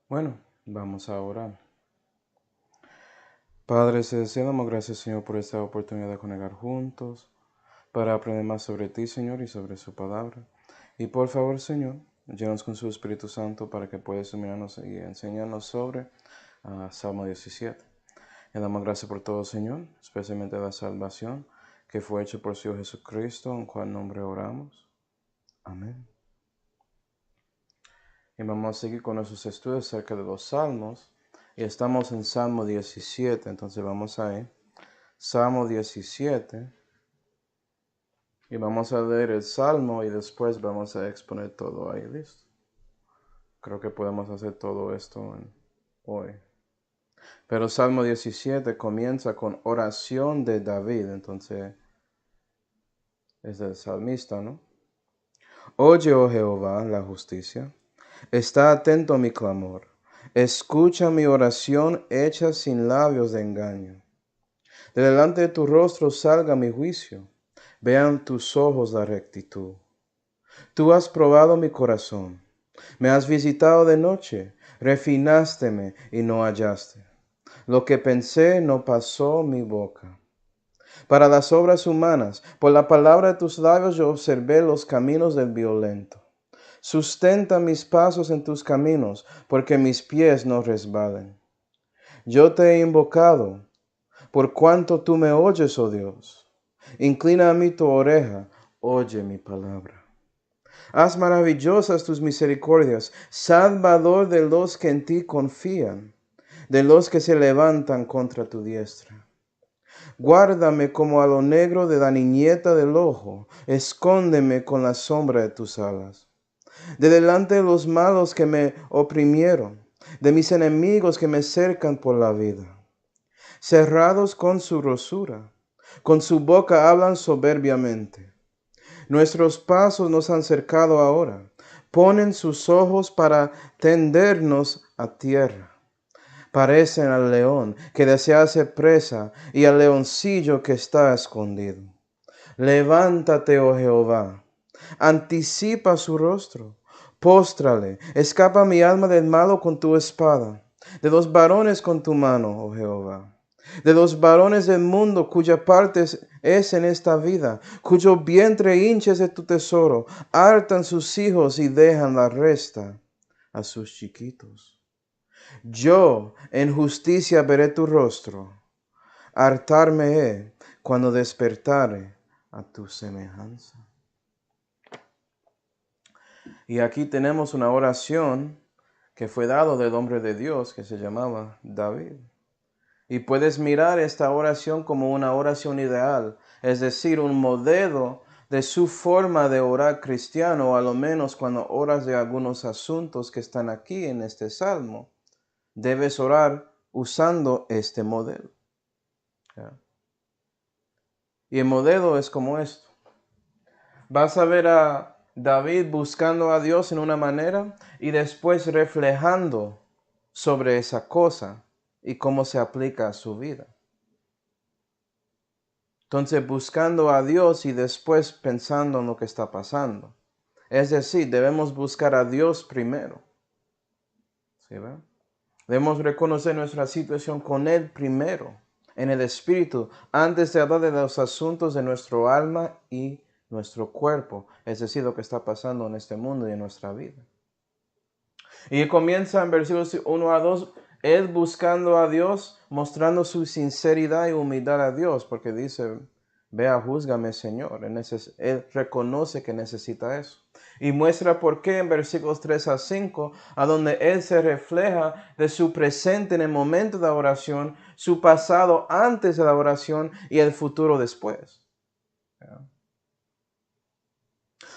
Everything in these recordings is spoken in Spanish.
Bueno, vamos a orar. Padre Celestial, damos gracias, Señor, por esta oportunidad de conectar juntos para aprender más sobre ti, Señor, y sobre su palabra. Y por favor, Señor, llénanos con su Espíritu Santo para que puedas iluminarnos y enseñarnos sobre Salmo 17. Le damos gracias por todo, Señor, especialmente la salvación que fue hecha por su Hijo Jesucristo, en cual nombre oramos. Amén. Y vamos a seguir con nuestros estudios acerca de los salmos. Y estamos en Salmo 17, entonces vamos a ir. Salmo 17. Y vamos a leer el salmo y después vamos a exponer todo ahí, ¿listo? Creo que podemos hacer todo esto hoy. Pero Salmo 17 comienza con oración de David, entonces es del salmista, ¿no? Oye, oh Jehová, la justicia, está atento a mi clamor. Escucha mi oración hecha sin labios de engaño. De delante de tu rostro salga mi juicio. Vean tus ojos la rectitud. Tú has probado mi corazón. Me has visitado de noche. Refinásteme y no hallaste. Lo que pensé no pasó mi boca. Para las obras humanas, por la palabra de tus labios yo observé los caminos del violento. Sustenta mis pasos en tus caminos, porque mis pies no resbalen. Yo te he invocado, por cuanto tú me oyes, oh Dios. Inclina a mí tu oreja, oye mi palabra. Haz maravillosas tus misericordias, Salvador de los que en ti confían, de los que se levantan contra tu diestra. Guárdame como a lo negro de la niñeta del ojo, escóndeme con la sombra de tus alas. De delante de los malos que me oprimieron, de mis enemigos que me cercan por la vida. Cerrados con su rosura, con su boca hablan soberbiamente. Nuestros pasos nos han cercado ahora. Ponen sus ojos para tendernos a tierra. Parecen al león que desea hacer presa y al leoncillo que está escondido. Levántate, oh Jehová, anticipa su rostro, póstrale, escapa mi alma del malo con tu espada, de los varones con tu mano, oh Jehová, de los varones del mundo cuya parte es en esta vida, cuyo vientre hinches de tu tesoro, hartan sus hijos y dejan la resta a sus chiquitos. Yo en justicia veré tu rostro, hartarme he cuando despertare a tu semejanza. Y aquí tenemos una oración que fue dado del hombre de Dios que se llamaba David. Y puedes mirar esta oración como una oración ideal, es decir, un modelo de su forma de orar cristiano, o a lo menos cuando oras de algunos asuntos que están aquí en este salmo, debes orar usando este modelo. ¿Ya? Y el modelo es como esto. Vas a ver a David buscando a Dios en una manera y después reflejando sobre esa cosa y cómo se aplica a su vida. Entonces buscando a Dios y después pensando en lo que está pasando. Es decir, debemos buscar a Dios primero. ¿Sí ven? Debemos reconocer nuestra situación con Él primero, en el Espíritu, antes de hablar de los asuntos de nuestro alma y nuestro cuerpo, es decir, lo que está pasando en este mundo y en nuestra vida. Y comienza en versículos 1 a 2, Él buscando a Dios, mostrando su sinceridad y humildad a Dios, porque dice, vea, júzgame, Señor. Él reconoce que necesita eso. Y muestra por qué en versículos 3 a 5, a donde Él se refleja de su presente en el momento de la oración, su pasado antes de la oración y el futuro después.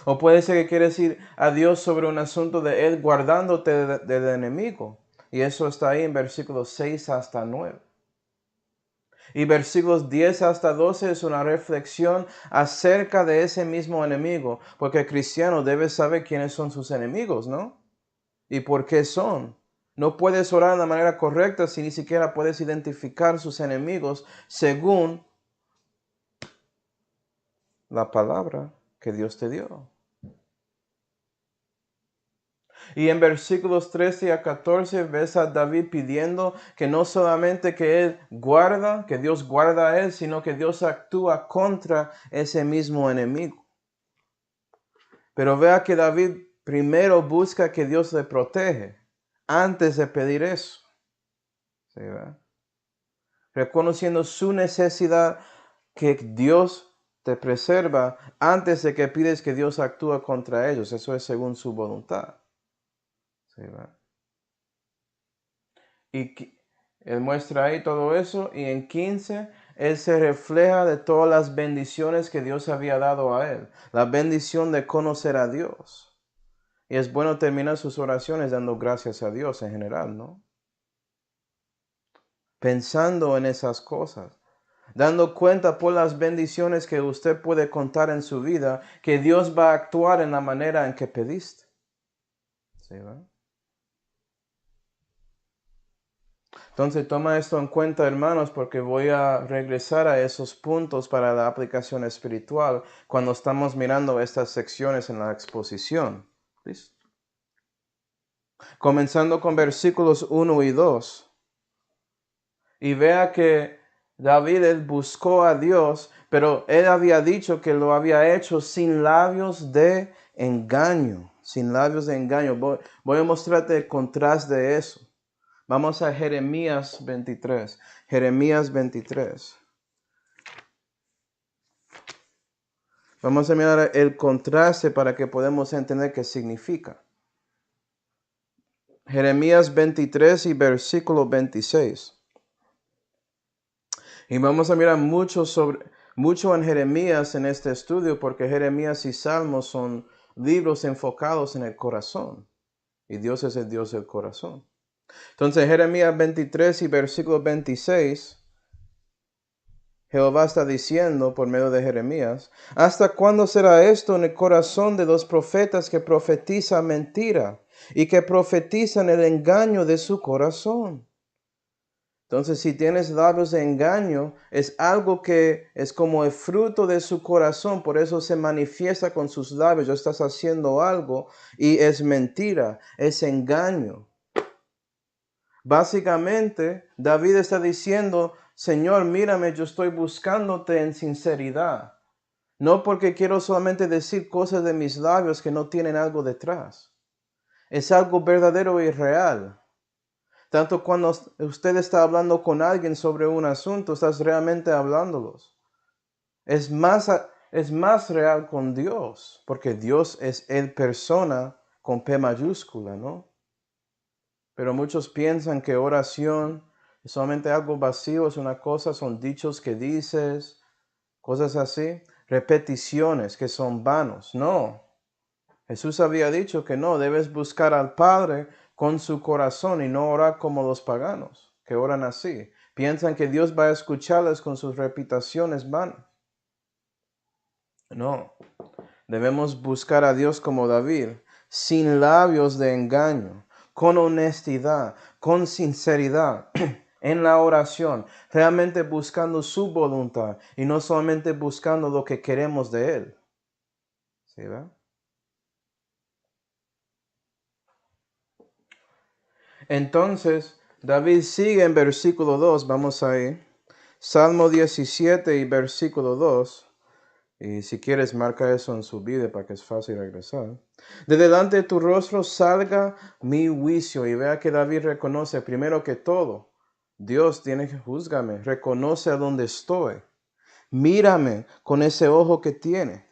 O puede ser que quiere decir a Dios sobre un asunto de Él guardándote del enemigo. Y eso está ahí en versículos 6 hasta 9. Y versículos 10 hasta 12 es una reflexión acerca de ese mismo enemigo. Porque el cristiano debe saber quiénes son sus enemigos, ¿no? Y por qué son. No puedes orar de la manera correcta si ni siquiera puedes identificar sus enemigos según la palabra que Dios te dio. Y en versículos 13 a 14 ves a David pidiendo que no solamente que él guarda, que Dios guarda a él, sino que Dios actúa contra ese mismo enemigo. Pero vea que David primero busca que Dios le protege antes de pedir eso. ¿Sí, verdad? Reconociendo su necesidad que Dios te preserva antes de que pides que Dios actúe contra ellos. Eso es según su voluntad. ¿Sí, verdad? Y él muestra ahí todo eso, y en 15 él se refleja de todas las bendiciones que Dios había dado a él. La bendición de conocer a Dios. Y es bueno terminar sus oraciones dando gracias a Dios en general, ¿no? Pensando en esas cosas. Dando cuenta por las bendiciones que usted puede contar en su vida, que Dios va a actuar en la manera en que pediste. ¿Sí, verdad? Entonces toma esto en cuenta, hermanos, porque voy a regresar a esos puntos para la aplicación espiritual cuando estamos mirando estas secciones en la exposición. ¿Listo? Comenzando con versículos 1 y 2. Y vea que David él buscó a Dios, pero él había dicho que lo había hecho sin labios de engaño. Sin labios de engaño. Voy a mostrarte el contraste de eso. Vamos a Jeremías 23. Jeremías 23. Vamos a mirar el contraste para que podamos entender qué significa. Jeremías 23 y versículo 26. Y vamos a mirar mucho en Jeremías en este estudio, porque Jeremías y Salmos son libros enfocados en el corazón. Y Dios es el Dios del corazón. Entonces, Jeremías 23 y versículo 26, Jehová está diciendo por medio de Jeremías: ¿hasta cuándo será esto en el corazón de los profetas que profetizan mentira y que profetizan el engaño de su corazón? Entonces, si tienes labios de engaño, es algo que es como el fruto de su corazón, por eso se manifiesta con sus labios. Ya estás haciendo algo y es mentira, es engaño. Básicamente, David está diciendo: Señor, mírame, yo estoy buscándote en sinceridad. No porque quiero solamente decir cosas de mis labios que no tienen algo detrás. Es algo verdadero y real. Tanto cuando usted está hablando con alguien sobre un asunto, estás realmente hablándolos. Es más real con Dios, porque Dios es el persona con P mayúscula, ¿no? Pero muchos piensan que oración es solamente algo vacío, es una cosa, son dichos que dices, cosas así, repeticiones que son vanos. No, Jesús había dicho que no, debes buscar al Padre con su corazón y no orar como los paganos, que oran así. Piensan que Dios va a escucharles con sus repeticiones vanas. No, debemos buscar a Dios como David, sin labios de engaño, con honestidad, con sinceridad, en la oración, realmente buscando su voluntad y no solamente buscando lo que queremos de Él. ¿Sí, va? Entonces, David sigue en versículo 2, vamos ahí. Salmo 17 y versículo 2. Y si quieres, marca eso en su vida para que es fácil regresar. De delante de tu rostro salga mi juicio. Y vea que David reconoce primero que todo: Dios tiene que juzgarme. Reconoce a dónde estoy. Mírame con ese ojo que tiene.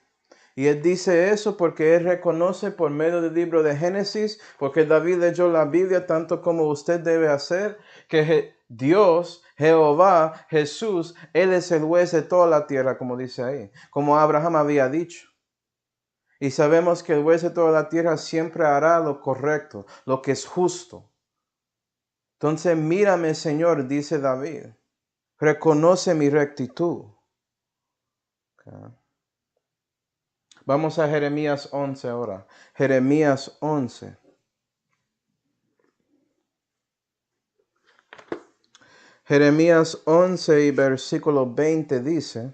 Y él dice eso porque él reconoce por medio del libro de Génesis, porque David leyó la Biblia tanto como usted debe hacer, que Dios, Jehová, Jesús, Él es el juez de toda la tierra, como dice ahí, como Abraham había dicho. Y sabemos que el juez de toda la tierra siempre hará lo correcto, lo que es justo. Entonces, mírame, Señor, dice David, reconoce mi rectitud. Okay. Vamos a Jeremías 11 ahora. Jeremías 11. Jeremías 11 y versículo 20 dice: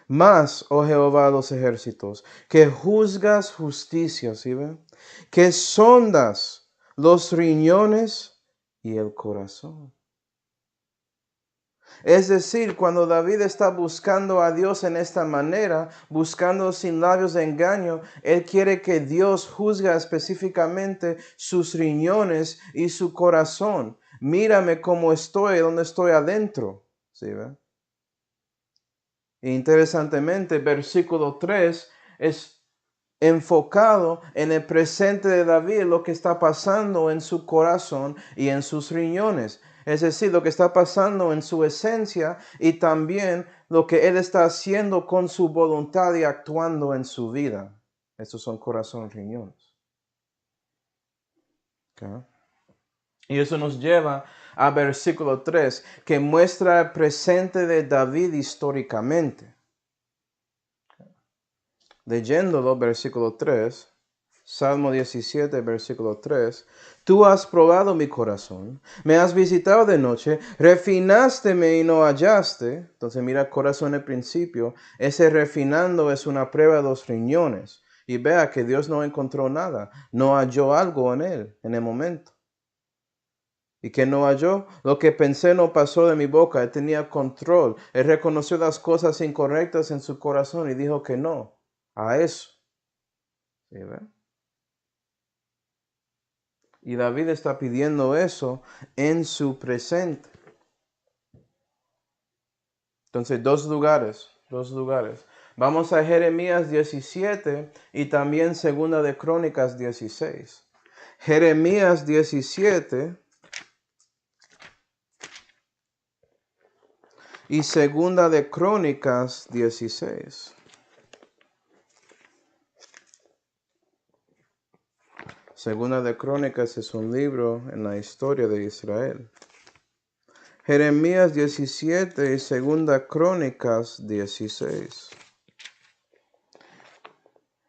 Mas, oh Jehová de los ejércitos, que juzgas justicia, ¿sí ven? Que sondas los riñones y el corazón. Es decir, cuando David está buscando a Dios en esta manera, buscando sin labios de engaño, él quiere que Dios juzgue específicamente sus riñones y su corazón. Mírame cómo estoy, donde estoy adentro. ¿Sí ve? Interesantemente, versículo 3 es enfocado en el presente de David, lo que está pasando en su corazón y en sus riñones. Es decir, lo que está pasando en su esencia y también lo que él está haciendo con su voluntad y actuando en su vida. Estos son corazón y riñones. ¿Okay? Y eso nos lleva a versículo 3, que muestra el presente de David históricamente. Leyéndolo, versículo 3, Salmo 17, versículo 3. Tú has probado mi corazón, me has visitado de noche, refinásteme y no hallaste. Entonces mira, corazón al principio, ese refinando es una prueba de los riñones. Y vea que Dios no encontró nada, no halló algo en él en el momento. ¿Y que no halló? Lo que pensé no pasó de mi boca, él tenía control, él reconoció las cosas incorrectas en su corazón y dijo que no a eso. ¿Sí, ve? Y David está pidiendo eso en su presente. Entonces, dos lugares. Vamos a Jeremías 17 y también Segunda de Crónicas 16. Jeremías 17 y Segunda de Crónicas 16. Segunda de Crónicas es un libro en la historia de Israel. Jeremías 17 y Segunda Crónicas 16.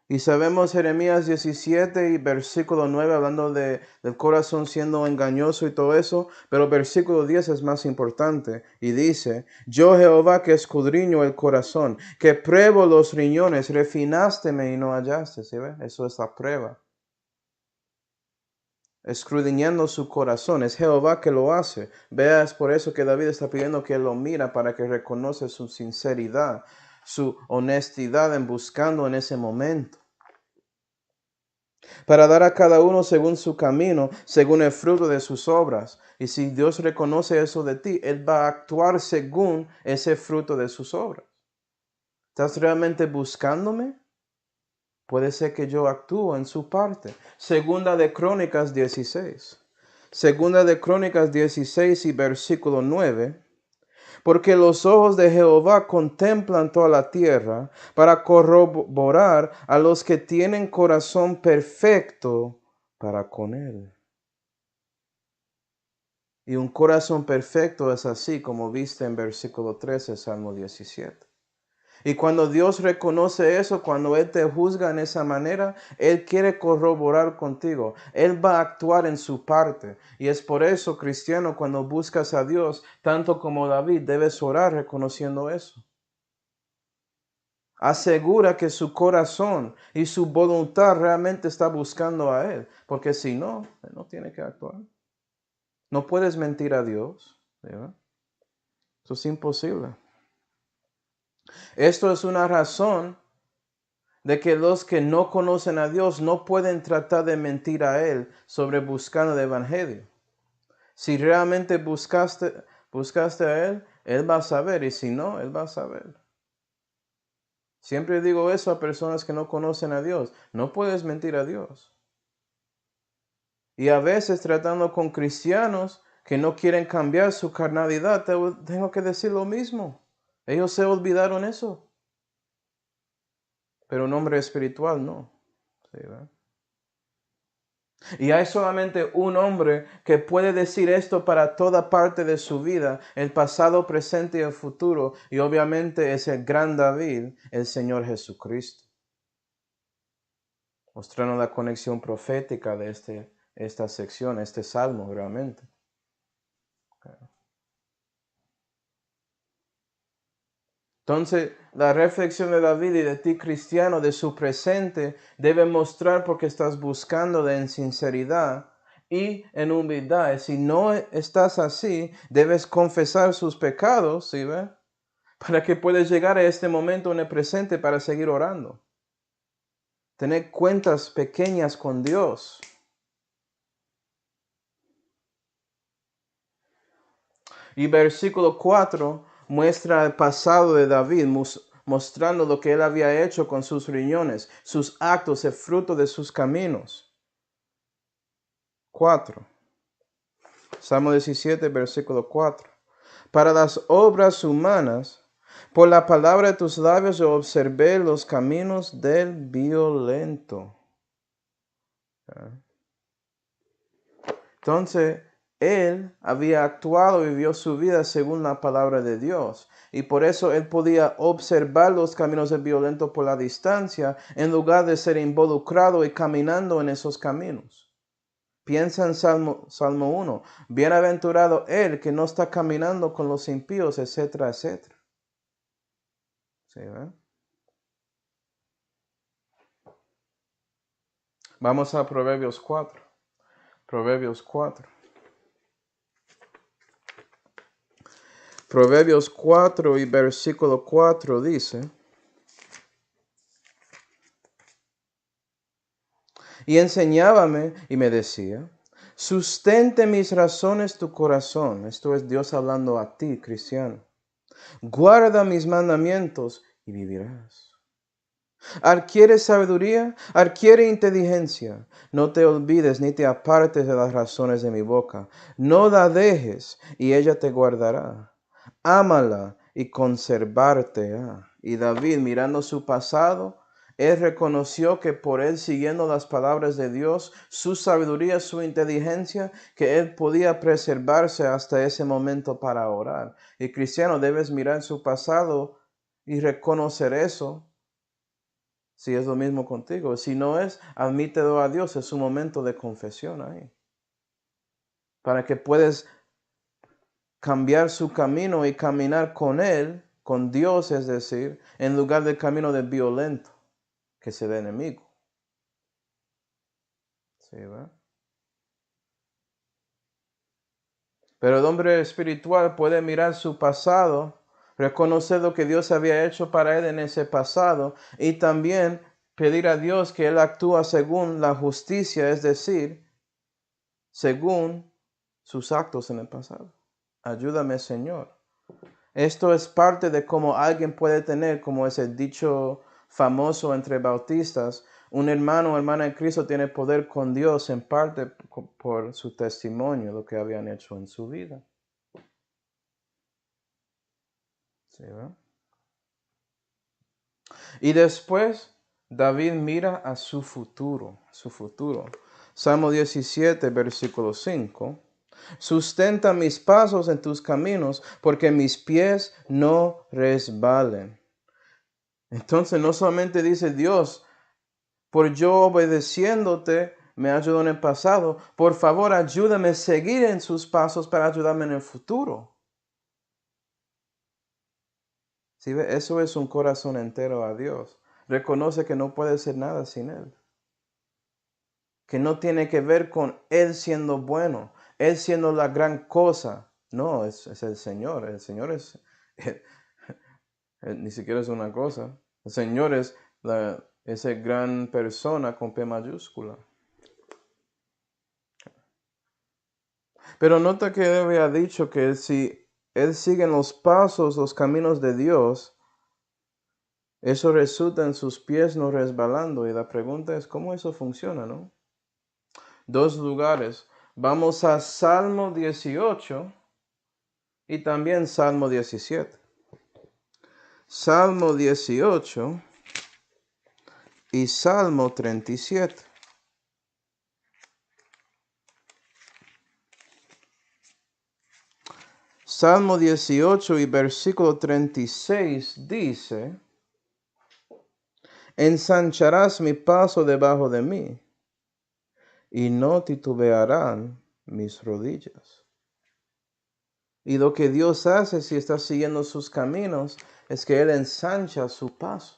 Y sabemos Jeremías 17 y versículo 9 hablando del corazón siendo engañoso y todo eso, pero versículo 10 es más importante y dice, yo Jehová que escudriño el corazón, que pruebo los riñones, refinásteme y no hallaste, ¿sí ve? Eso es la prueba. Escudriñando su corazón, es Jehová que lo hace. Veas por eso que David está pidiendo que lo mira para que reconoce su sinceridad, su honestidad en buscando en ese momento. Para dar a cada uno según su camino, según el fruto de sus obras. Y si Dios reconoce eso de ti, Él va a actuar según ese fruto de sus obras. ¿Estás realmente buscándome? Puede ser que yo actúe en su parte. Segunda de Crónicas 16. Segunda de Crónicas 16 y versículo 9. Porque los ojos de Jehová contemplan toda la tierra para corroborar a los que tienen corazón perfecto para con él. Y un corazón perfecto es así como viste en versículo 13, Salmo 17. Y cuando Dios reconoce eso, cuando Él te juzga en esa manera, Él quiere corroborar contigo. Él va a actuar en su parte. Y es por eso, cristiano, cuando buscas a Dios, tanto como David, debes orar reconociendo eso. Asegura que su corazón y su voluntad realmente está buscando a Él. Porque si no, Él no tiene que actuar. No puedes mentir a Dios. ¿Verdad? Eso es imposible. Esto es una razón de que los que no conocen a Dios no pueden tratar de mentir a Él sobre buscando el Evangelio. Si realmente buscaste a Él, Él va a saber, y si no, Él va a saber. Siempre digo eso a personas que no conocen a Dios. No puedes mentir a Dios. Y a veces tratando con cristianos que no quieren cambiar su carnalidad, tengo que decir lo mismo. Ellos se olvidaron eso. Pero un hombre espiritual no. ¿Sí, verdad? Y hay solamente un hombre que puede decir esto para toda parte de su vida, el pasado, presente y el futuro. Y obviamente es el gran David, el Señor Jesucristo. Mostrando la conexión profética de esta sección, este salmo realmente. Entonces, la reflexión de David y de ti, cristiano, de su presente, debe mostrar porque estás buscando en sinceridad y en humildad. Si no estás así, debes confesar sus pecados, ¿sí ve? Para que puedas llegar a este momento en el presente para seguir orando. Tener cuentas pequeñas con Dios. Y versículo 4 muestra el pasado de David, mostrando lo que él había hecho con sus riñones, sus actos, el fruto de sus caminos. 4. Salmo 17, versículo 4. Para las obras humanas, por la palabra de tus labios yo observé los caminos del violento. Entonces, él había actuado y vivió su vida según la palabra de Dios. Y por eso él podía observar los caminos del violento por la distancia en lugar de ser involucrado y caminando en esos caminos. Piensa en Salmo 1. Bienaventurado él que no está caminando con los impíos, etcétera, etcétera. ¿Sí, ¿verdad? Vamos a Proverbios 4. Proverbios 4. Proverbios 4 y versículo 4 dice: y enseñábame y me decía, sustente mis razones tu corazón. Esto es Dios hablando a ti, cristiano. Guarda mis mandamientos y vivirás. Adquiere sabiduría, adquiere inteligencia. No te olvides ni te apartes de las razones de mi boca. No la dejes y ella te guardará. Ámala y conservarte. Y David, mirando su pasado, él reconoció que por él siguiendo las palabras de Dios, su sabiduría, su inteligencia, que él podía preservarse hasta ese momento para orar. Y cristiano, debes mirar su pasado y reconocer eso. Si es lo mismo contigo. Si no es, admítelo a Dios. Es un momento de confesión ahí. Para que puedas cambiar su camino y caminar con Él, con Dios, es decir, en lugar del camino del violento, que es el enemigo. ¿Sí, verdad? Pero el hombre espiritual puede mirar su pasado, reconocer lo que Dios había hecho para él en ese pasado y también pedir a Dios que Él actúe según la justicia, es decir, según sus actos en el pasado. Ayúdame, Señor. Esto es parte de cómo alguien puede tener, como es el dicho famoso entre bautistas, un hermano o hermana en Cristo tiene poder con Dios en parte por su testimonio, lo que habían hecho en su vida. ¿Sí, ¿verdad? Y después David mira a su futuro, Salmo 17, versículo 5. Sustenta mis pasos en tus caminos, porque mis pies no resbalen. Entonces no solamente dice Dios, por yo obedeciéndote, me ayudó en el pasado, por favor ayúdame a seguir en sus pasos para ayudarme en el futuro. ¿Sí ve? Eso es un corazón entero a Dios. Reconoce que no puede ser nada sin Él. Que no tiene que ver con Él siendo bueno, Él siendo la gran cosa. No, es el Señor. El Señor es, ni siquiera es una cosa. El Señor es esa gran persona con P mayúscula. Pero nota que Él había dicho que si Él sigue en los pasos, los caminos de Dios, eso resulta en sus pies no resbalando. Y la pregunta es, ¿cómo eso funciona, no? Dos lugares. Vamos a Salmo 18 y también Salmo 17. Salmo 18 y Salmo 37. Salmo 18 y versículo 36 dice: ensancharás mi paso debajo de mí, y no titubearán mis rodillas. Y lo que Dios hace si estás siguiendo sus caminos es que Él ensancha su paso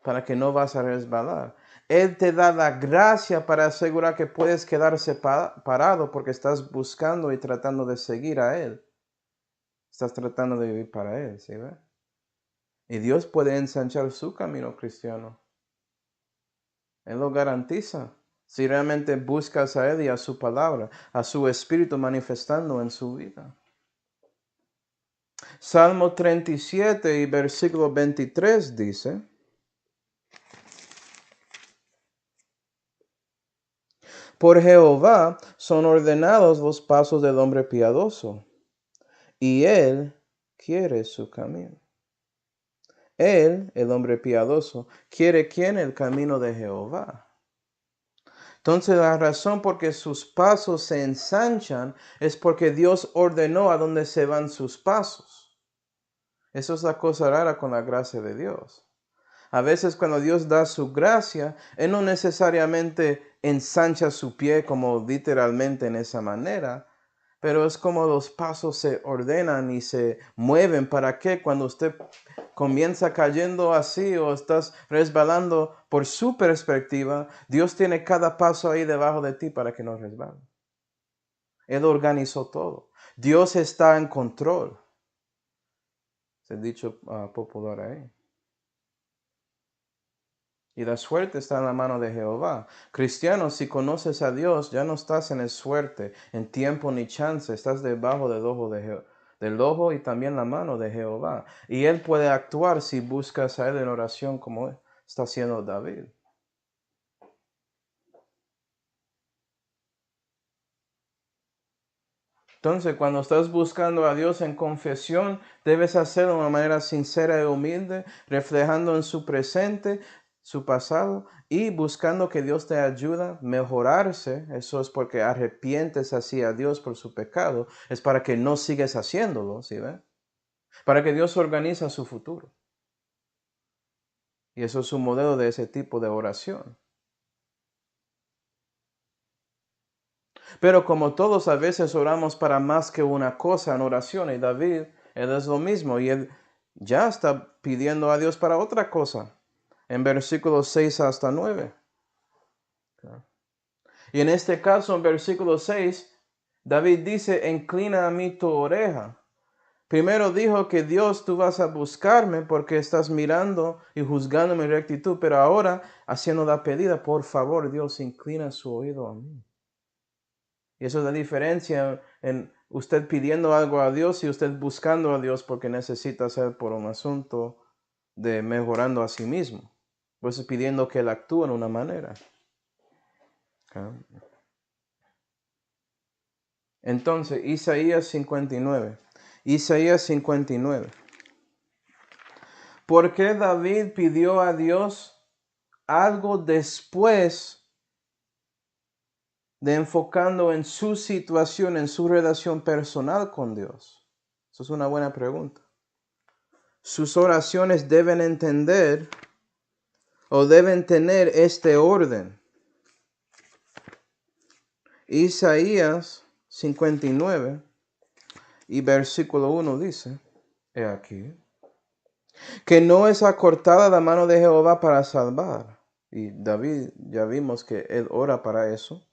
para que no vas a resbalar. Él te da la gracia para asegurar que puedes quedarse parado porque estás buscando y tratando de seguir a Él. Estás tratando de vivir para Él, ¿sí ve? Y Dios puede ensanchar su camino cristiano. Él lo garantiza. Si realmente buscas a Él y a su palabra, a su Espíritu manifestando en su vida. Salmo 37 y versículo 23 dice: Por Jehová son ordenados los pasos del hombre piadoso, y Él quiere su camino. Él, el hombre piadoso, quiere ¿quién? El camino de Jehová. Entonces la razón por que sus pasos se ensanchan es porque Dios ordenó a dónde se van sus pasos. Eso es la cosa rara con la gracia de Dios. A veces cuando Dios da su gracia, Él no necesariamente ensancha su pie como literalmente en esa manera, pero es como los pasos se ordenan y se mueven para que cuando usted comienza cayendo así o estás resbalando por su perspectiva, Dios tiene cada paso ahí debajo de ti para que no resbale. Él organizó todo. Dios está en control. Es el dicho popular ahí. Y la suerte está en la mano de Jehová. Cristiano, si conoces a Dios, ya no estás en el suerte, en tiempo ni chance. Estás debajo del ojo y también la mano de Jehová. Y Él puede actuar si buscas a Él en oración como está haciendo David. Entonces, cuando estás buscando a Dios en confesión, debes hacerlo de una manera sincera y humilde, reflejando en su presente, su pasado y buscando que Dios te ayude a mejorarse. Eso es porque arrepientes así a Dios por su pecado. Es para que no sigues haciéndolo, ¿sí ven? Para que Dios organice su futuro. Y eso es un modelo de ese tipo de oración. Pero como todos a veces oramos para más que una cosa en oración, y David, él es lo mismo, y él ya está pidiendo a Dios para otra cosa, en versículos 6 hasta 9. Y en este caso, en versículo 6, David dice, inclina a mí tu oreja. Primero dijo que Dios, tú vas a buscarme porque estás mirando y juzgando mi rectitud, pero ahora haciendo la pedida, por favor, Dios, inclina su oído a mí. Y eso es la diferencia en usted pidiendo algo a Dios y usted buscando a Dios porque necesita hacer por un asunto de mejorando a sí mismo. Pues pidiendo que Él actúe en una manera. ¿Okay? Entonces, Isaías 59. Isaías 59. ¿Por qué David pidió a Dios algo después de enfocando en su situación, en su relación personal con Dios? Eso es una buena pregunta. Sus oraciones deben entender o deben tener este orden. Isaías 59 y versículo 1 dice, he aquí, que no es acortada la mano de Jehová para salvar. Y David, ya vimos que él ora para eso.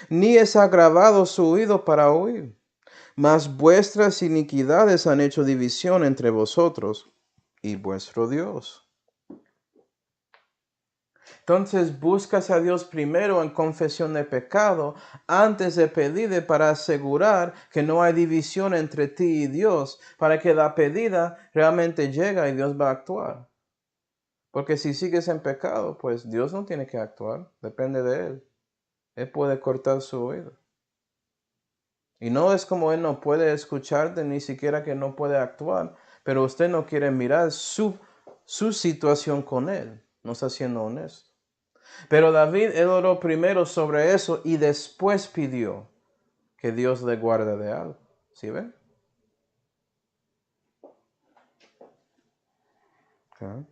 Ni es agravado su oído para oír. Mas vuestras iniquidades han hecho división entre vosotros y vuestro Dios. Entonces buscas a Dios primero en confesión de pecado antes de pedirle para asegurar que no hay división entre ti y Dios, para que la pedida realmente llegue y Dios va a actuar. Porque si sigues en pecado, pues Dios no tiene que actuar, depende de Él. Él puede cortar su oído. Y no es como Él no puede escucharte, ni siquiera que no puede actuar, pero usted no quiere mirar su situación con Él, no está siendo honesto. Pero David, él oró primero sobre eso y después pidió que Dios le guarde de algo. ¿Sí ven? Okay.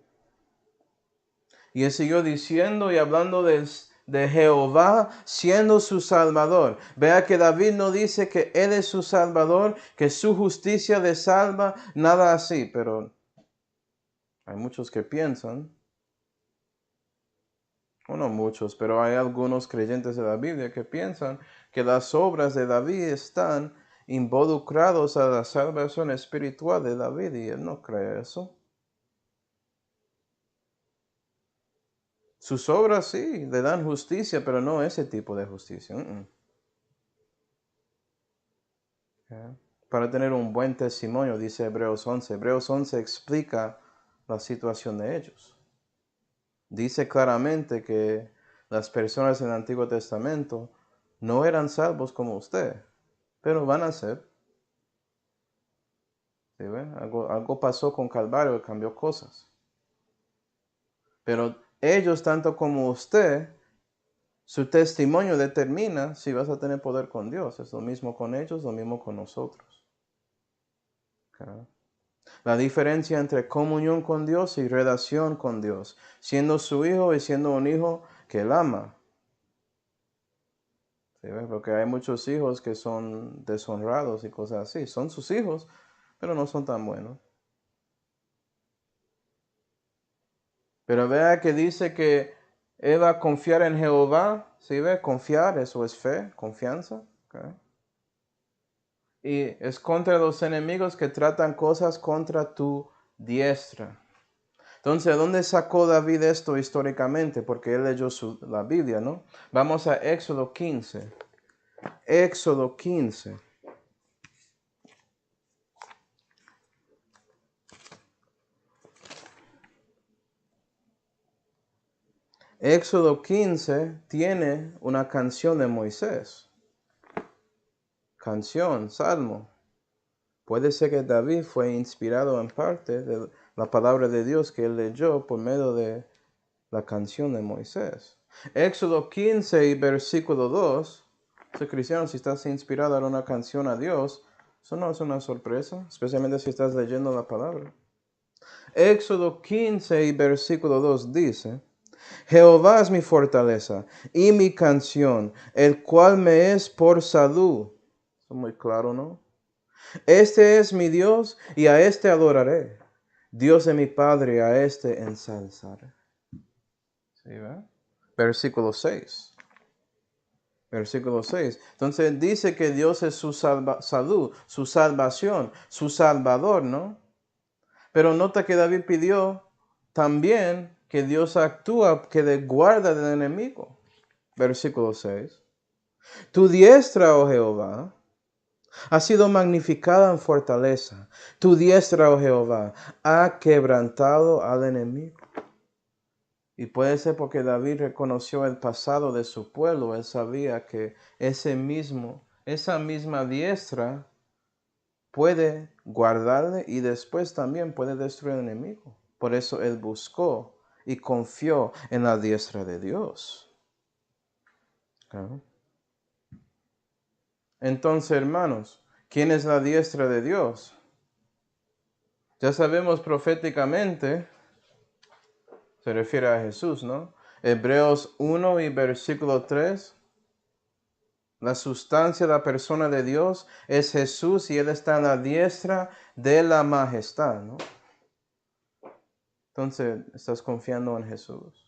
Y él siguió diciendo y hablando de Jehová siendo su Salvador. Vea que David no dice que Él es su Salvador, que su justicia le salva, nada así, pero hay muchos que piensan, o no muchos, pero hay algunos creyentes de la Biblia que piensan que las obras de David están involucrados a la salvación espiritual de David, y él no cree eso. Sus obras sí, le dan justicia, pero no ese tipo de justicia. Yeah. Para tener un buen testimonio, dice Hebreos 11. Hebreos 11 explica la situación de ellos. Dice claramente que las personas en el Antiguo Testamento no eran salvos como usted, pero van a ser. ¿Sí ve? Algo pasó con Calvario que cambió cosas. Pero ellos, tanto como usted, su testimonio determina si vas a tener poder con Dios. Es lo mismo con ellos, lo mismo con nosotros. Okay. La diferencia entre comunión con Dios y relación con Dios, siendo su hijo y siendo un hijo que él ama. ¿Sí? Porque hay muchos hijos que son deshonrados y cosas así. Son sus hijos, pero no son tan buenos. Pero vea que dice que él va a confiar en Jehová. ¿Sí ve? Confiar, eso es fe, confianza. Okay. Y es contra los enemigos que tratan cosas contra tu diestra. Entonces, ¿dónde sacó David esto históricamente? Porque él leyó la Biblia, ¿no? Vamos a Éxodo 15. Éxodo 15. Éxodo 15 tiene una canción de Moisés. Canción, salmo. Puede ser que David fue inspirado en parte de la palabra de Dios que él leyó por medio de la canción de Moisés. Éxodo 15 y versículo 2. Si cristiano, si estás inspirado en una canción a Dios, eso no es una sorpresa, especialmente si estás leyendo la palabra. Éxodo 15 y versículo 2 dice: Jehová es mi fortaleza y mi canción, el cual me es por salud. Eso muy claro, ¿no? Este es mi Dios y a este adoraré. Dios de mi Padre, a este ensalzaré. ¿Sí, ve? Versículo 6. Versículo 6. Entonces dice que Dios es su salud, su salvación, su salvador, ¿no? Pero nota que David pidió también que Dios actúa, que le guarda del enemigo. Versículo 6. Tu diestra, oh Jehová, ha sido magnificada en fortaleza. Tu diestra, oh Jehová, ha quebrantado al enemigo. Y puede ser porque David reconoció el pasado de su pueblo. Él sabía que esa misma diestra puede guardarle y después también puede destruir al enemigo. Por eso él buscó y confió en la diestra de Dios. ¿Ah? Entonces, hermanos, ¿quién es la diestra de Dios? Ya sabemos proféticamente, se refiere a Jesús, ¿no? Hebreos 1 y versículo 3. La sustancia de la persona de Dios es Jesús y Él está en la diestra de la majestad, ¿no? Entonces, ¿estás confiando en Jesús?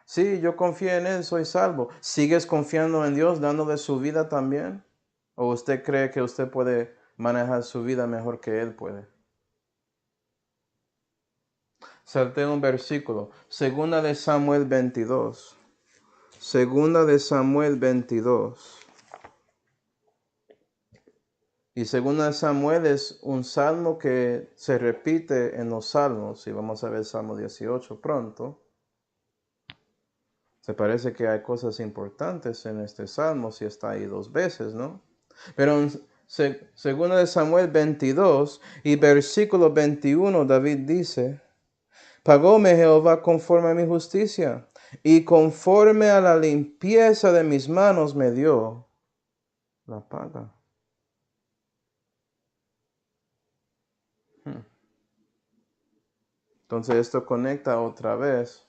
Sí, yo confío en Él, soy salvo. ¿Sigues confiando en Dios dándole su vida también? ¿O usted cree que usted puede manejar su vida mejor que Él puede? Salté un versículo. Segunda de Samuel 22. Segunda de Samuel 22. Y segunda de Samuel es un salmo que se repite en los salmos. Y vamos a ver Salmo 18 pronto. Se parece que hay cosas importantes en este salmo si está ahí dos veces, ¿no? Pero en segunda de Samuel 22 y versículo 21 David dice: Pagóme Jehová conforme a mi justicia, y conforme a la limpieza de mis manos me dio la paga. Entonces esto conecta otra vez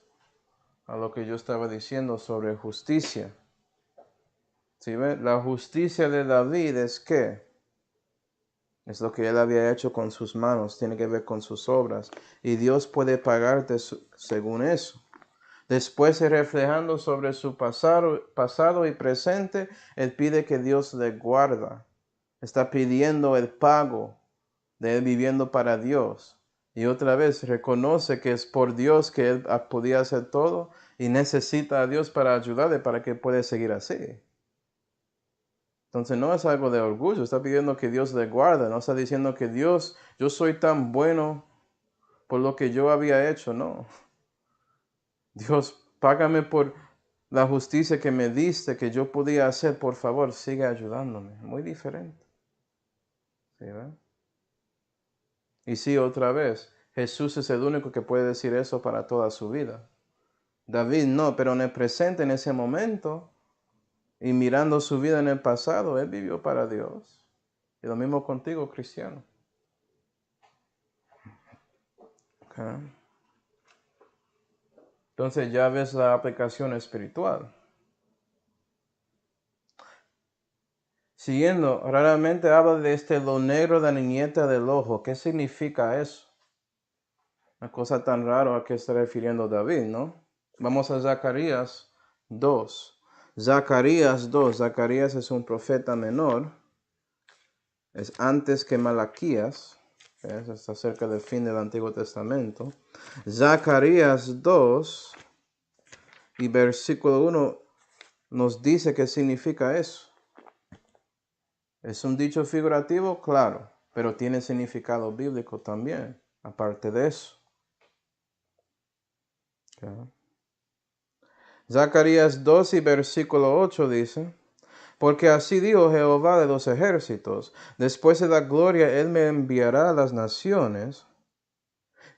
a lo que yo estaba diciendo sobre justicia. ¿Sí ve? La justicia de David es ¿qué? Es lo que él había hecho con sus manos, tiene que ver con sus obras. Y Dios puede pagarte según eso. Después, reflejando sobre su pasado y presente, él pide que Dios le guarda. Está pidiendo el pago de él viviendo para Dios. Y otra vez reconoce que es por Dios que él podía hacer todo y necesita a Dios para ayudarle para que pueda seguir así. Entonces no es algo de orgullo, está pidiendo que Dios le guarde, no está diciendo que Dios, yo soy tan bueno por lo que yo había hecho, no. Dios, págame por la justicia que me diste, que yo podía hacer, por favor, sigue ayudándome. Muy diferente. ¿Sí, ven? Y sí, otra vez, Jesús es el único que puede decir eso para toda su vida. David no, pero en el presente, en ese momento, y mirando su vida en el pasado, él vivió para Dios. Y lo mismo contigo, cristiano. Okay. Entonces ya ves la aplicación espiritual. Siguiendo, raramente habla de lo negro de la niñeta del ojo. ¿Qué significa eso? Una cosa tan rara a que está refiriendo David, ¿no? Vamos a Zacarías 2. Zacarías 2. Zacarías es un profeta menor. Es antes que Malaquías. Está cerca del fin del Antiguo Testamento. Zacarías 2 y versículo 1 nos dice qué significa eso. Es un dicho figurativo, claro, pero tiene significado bíblico también, aparte de eso. Okay. Zacarías 2 y versículo 8 dice, porque así dijo Jehová de los ejércitos, después de la gloria él me enviará a las naciones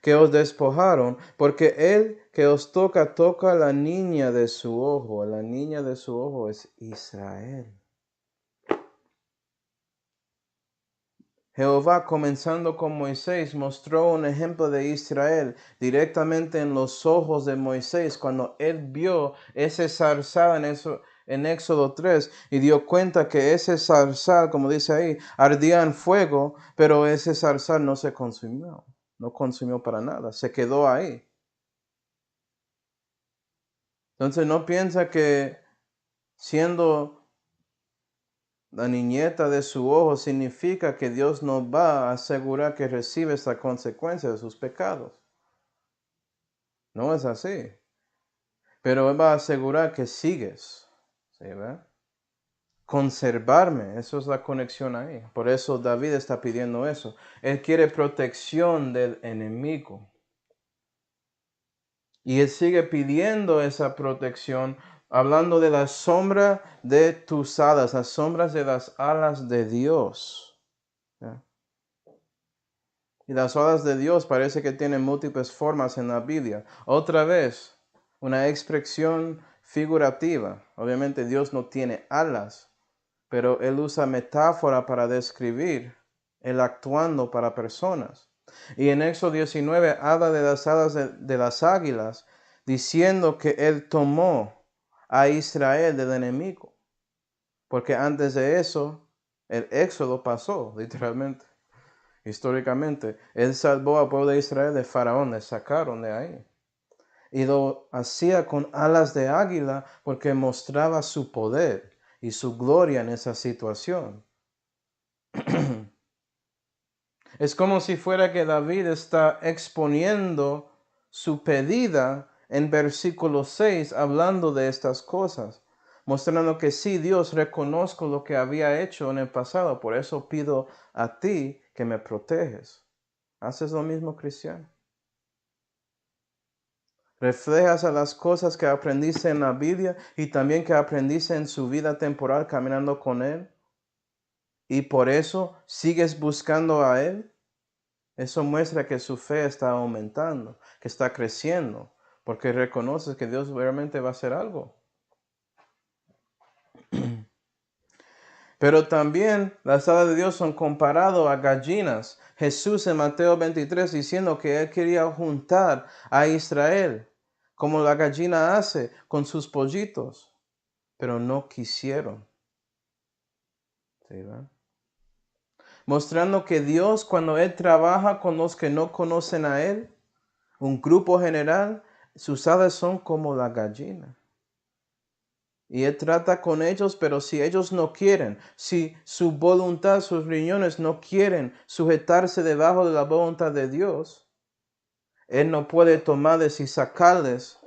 que os despojaron, porque él que os toca, toca a la niña de su ojo. La niña de su ojo es Israel. Jehová, comenzando con Moisés, mostró un ejemplo de Israel directamente en los ojos de Moisés cuando él vio ese zarzal en Éxodo 3 y dio cuenta que ese zarzal, como dice ahí, ardía en fuego, pero ese zarzal no se consumió, no consumió para nada, se quedó ahí. Entonces no piensa que siendo la niñeta de su ojo significa que Dios nos va a asegurar que recibe esta consecuencia de sus pecados. No es así. Pero Él va a asegurar que sigues. ¿Sí, ve? Conservarme, eso es la conexión ahí. Por eso David está pidiendo eso. Él quiere protección del enemigo. Y él sigue pidiendo esa protección, hablando de la sombra de tus alas, las sombras de las alas de Dios. ¿Ya? Y las alas de Dios parece que tienen múltiples formas en la Biblia. Otra vez, una expresión figurativa. Obviamente Dios no tiene alas, pero Él usa metáfora para describir Él actuando para personas. Y en Éxodo 19 habla de las alas de las águilas, diciendo que Él tomó a Israel del enemigo. Porque antes de eso, el Éxodo pasó, literalmente. Históricamente, Él salvó al pueblo de Israel de Faraón, le sacaron de ahí. Y lo hacía con alas de águila porque mostraba su poder y su gloria en esa situación. Es como si fuera que David está exponiendo su pedida en versículo 6, hablando de estas cosas, mostrando que sí, Dios, reconozco lo que había hecho en el pasado, por eso pido a ti que me proteges. ¿Haces lo mismo, cristiano? ¿Reflejas a las cosas que aprendiste en la Biblia y también que aprendiste en su vida temporal caminando con Él? ¿Y por eso sigues buscando a Él? Eso muestra que su fe está aumentando, que está creciendo, porque reconoces que Dios realmente va a hacer algo. Pero también las alas de Dios son comparadas a gallinas. Jesús en Mateo 23 diciendo que Él quería juntar a Israel como la gallina hace con sus pollitos, pero no quisieron. ¿Sí, va? Mostrando que Dios, cuando Él trabaja con los que no conocen a Él, un grupo general, sus alas son como la gallina. Y Él trata con ellos, pero si ellos no quieren, si su voluntad, sus riñones no quieren sujetarse debajo de la voluntad de Dios, Él no puede tomarles y sacarles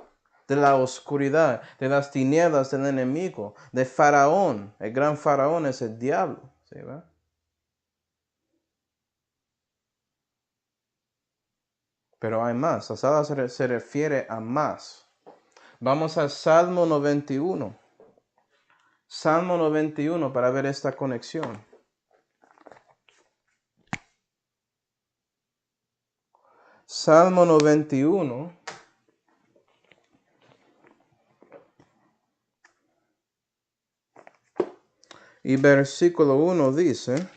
de la oscuridad, de las tinieblas del enemigo, de Faraón. El gran Faraón es el diablo. ¿Sí, va? Pero hay más. Las alas se refiere a más. Vamos a Salmo 91. Salmo 91 para ver esta conexión. Salmo 91. Y versículo 1 dice: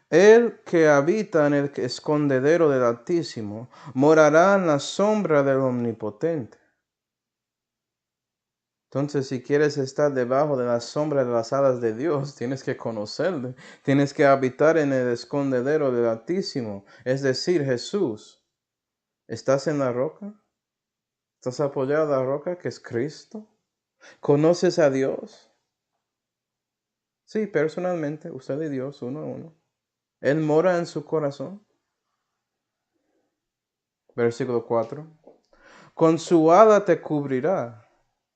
El que habita en el escondedero del Altísimo morará en la sombra del Omnipotente. Entonces, si quieres estar debajo de la sombra de las alas de Dios, tienes que conocerle. Tienes que habitar en el escondedero del Altísimo, es decir, Jesús. ¿Estás en la roca? ¿Estás apoyado en la roca que es Cristo? ¿Conoces a Dios? Sí, personalmente, usted y Dios, uno a uno. Él mora en su corazón. Versículo 4. Con su ala te cubrirá.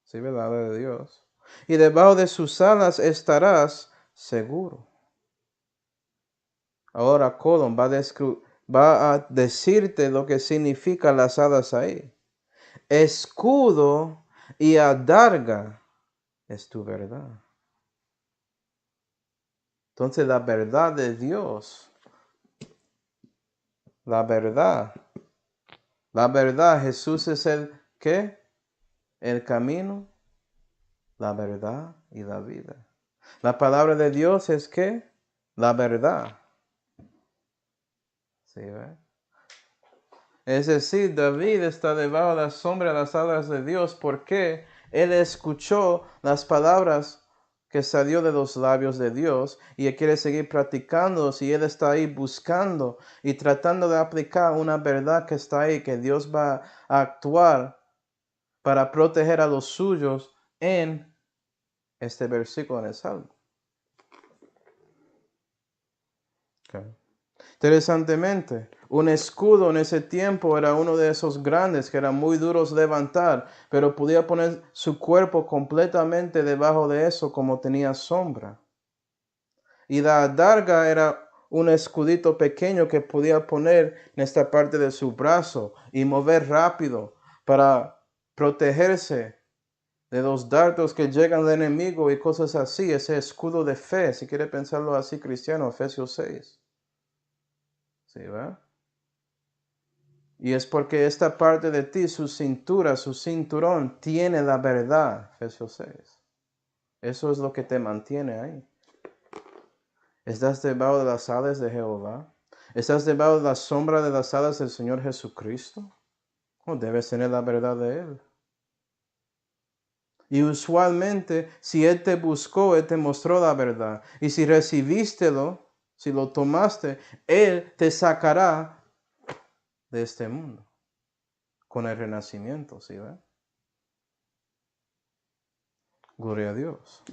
Sí, ¿verdad? La de Dios. Y debajo de sus alas estarás seguro. Ahora Colón va a decirte lo que significan las alas ahí. Escudo y adarga es tu verdad. Entonces la verdad de Dios, la verdad, Jesús es el ¿qué? El camino, la verdad y la vida. La palabra de Dios es ¿qué? La verdad. ¿Sí, ve? Es decir, David está debajo de la sombra de las alas de Dios porque él escuchó las palabras que salió de los labios de Dios y él quiere seguir practicándolos y él está ahí buscando y tratando de aplicar una verdad que está ahí, que Dios va a actuar para proteger a los suyos en este versículo en el Salmo. Okay. Interesantemente, un escudo en ese tiempo era uno de esos grandes que eran muy duros de levantar, pero podía poner su cuerpo completamente debajo de eso como tenía sombra. Y la adarga era un escudito pequeño que podía poner en esta parte de su brazo y mover rápido para protegerse de los dardos que llegan del enemigo y cosas así. Ese escudo de fe, si quiere pensarlo así, cristiano, Efesios 6. ¿Sí, va? Y es porque esta parte de ti, su cintura, su cinturón, tiene la verdad. Efesios 6. Eso es lo que te mantiene ahí. ¿Estás debajo de las alas de Jehová? ¿Estás debajo de la sombra de las alas del Señor Jesucristo? No, debes tener la verdad de Él. Y usualmente, si Él te buscó, Él te mostró la verdad. Y si recibístelo, si lo tomaste, Él te sacará de este mundo con el renacimiento, ¿sí ve? Gloria a Dios.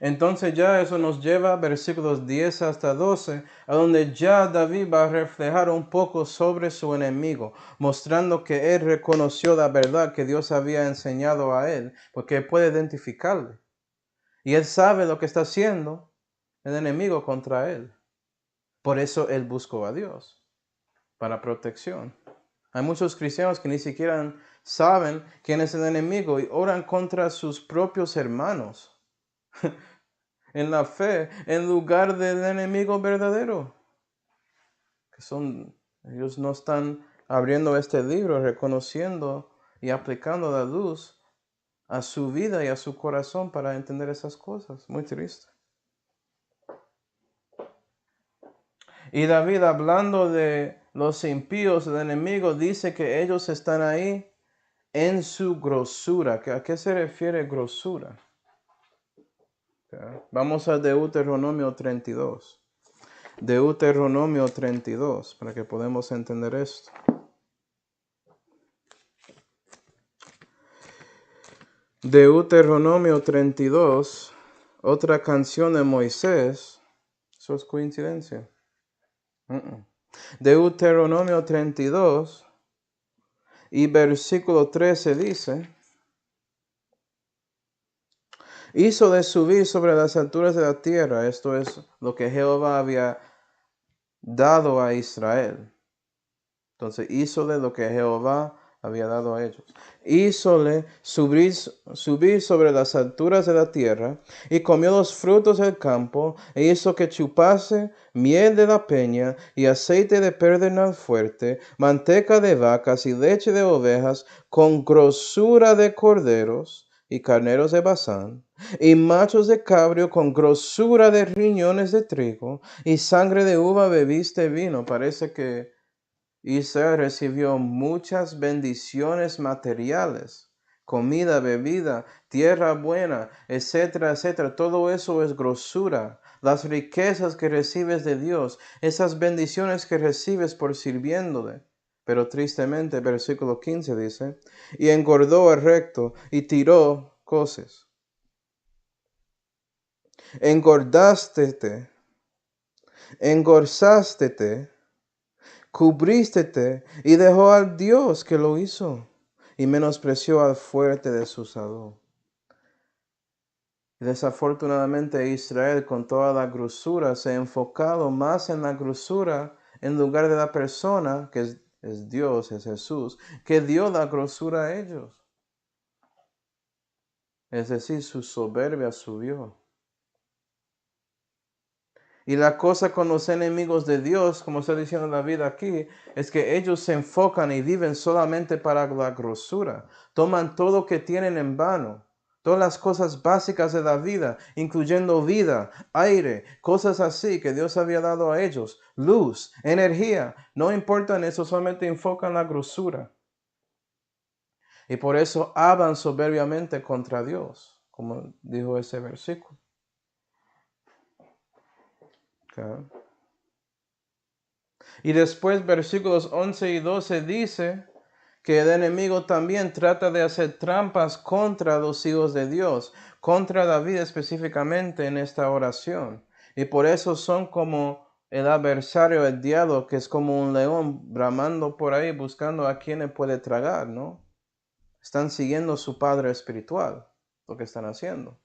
Entonces ya eso nos lleva a versículos 10 hasta 12, a donde ya David va a reflejar un poco sobre su enemigo, mostrando que él reconoció la verdad que Dios había enseñado a él, porque él puede identificarle. Y él sabe lo que está haciendo el enemigo contra él. Por eso él buscó a Dios, para protección. Hay muchos cristianos que ni siquiera saben quién es el enemigo y oran contra sus propios hermanos en la fe en lugar del enemigo verdadero. Ellos no están abriendo este libro, reconociendo y aplicando la luz a su vida y a su corazón para entender esas cosas. Muy triste. Y David, hablando de los impíos, el enemigo, dice que ellos están ahí en su grosura. ¿A qué se refiere grosura? Vamos a Deuteronomio 32. Deuteronomio 32, para que podamos entender esto. Deuteronomio 32, otra canción de Moisés. ¿Eso es coincidencia? Deuteronomio 32 y versículo 13 dice: hizo de subir sobre las alturas de la tierra, esto es lo que Jehová había dado a Israel. Entonces, hízole lo que Jehová había dado a ellos. Hízole subir sobre las alturas de la tierra, y comió los frutos del campo, e hizo que chupase miel de la peña, y aceite de pedernal fuerte, manteca de vacas y leche de ovejas, con grosura de corderos y carneros de Basán, y machos de cabrio con grosura de riñones de trigo, y sangre de uva bebiste vino. Parece que Israel recibió muchas bendiciones materiales, comida, bebida, tierra buena, etcétera, etcétera. Todo eso es grosura. Las riquezas que recibes de Dios, esas bendiciones que recibes por sirviéndole. Pero tristemente, versículo 15 dice: y engordó el recto y tiró cosas. Engordástete, engorzástete, cubrístete y dejó al Dios que lo hizo, y menospreció al fuerte de su salud. Y desafortunadamente Israel, con toda la grosura, se ha enfocado más en la grosura en lugar de la persona, que es Dios, es Jesús, que dio la grosura a ellos. Es decir, su soberbia subió. Y la cosa con los enemigos de Dios, como está diciendo David aquí, es que ellos se enfocan y viven solamente para la grosura. Toman todo lo que tienen en vano. Todas las cosas básicas de la vida, incluyendo vida, aire, cosas así que Dios había dado a ellos. Luz, energía, no importan eso, solamente enfocan la grosura. Y por eso hablan soberbiamente contra Dios, como dijo ese versículo. Okay. Y después versículos 11 y 12 dice que el enemigo también trata de hacer trampas contra los hijos de Dios, contra David específicamente en esta oración. Y por eso son como el adversario, el diablo, que es como un león bramando por ahí buscando a quien le puede tragar, ¿no? Están siguiendo su padre espiritual, lo que están haciendo.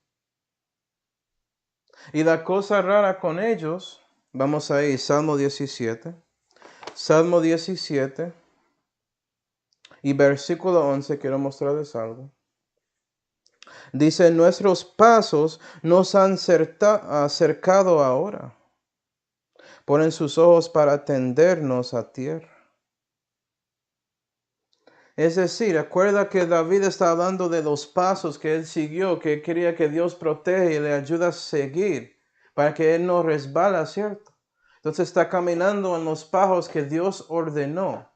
Y la cosa rara con ellos, vamos a ir, Salmo 17. Salmo 17 y versículo 11, quiero mostrarles algo. Dice: nuestros pasos nos han acercado ahora. Ponen sus ojos para tendernos a tierra. Es decir, recuerda que David está hablando de los pasos que él siguió, que quería que Dios protege y le ayude a seguir, para que él no resbala, ¿cierto? Entonces está caminando en los pasos que Dios ordenó.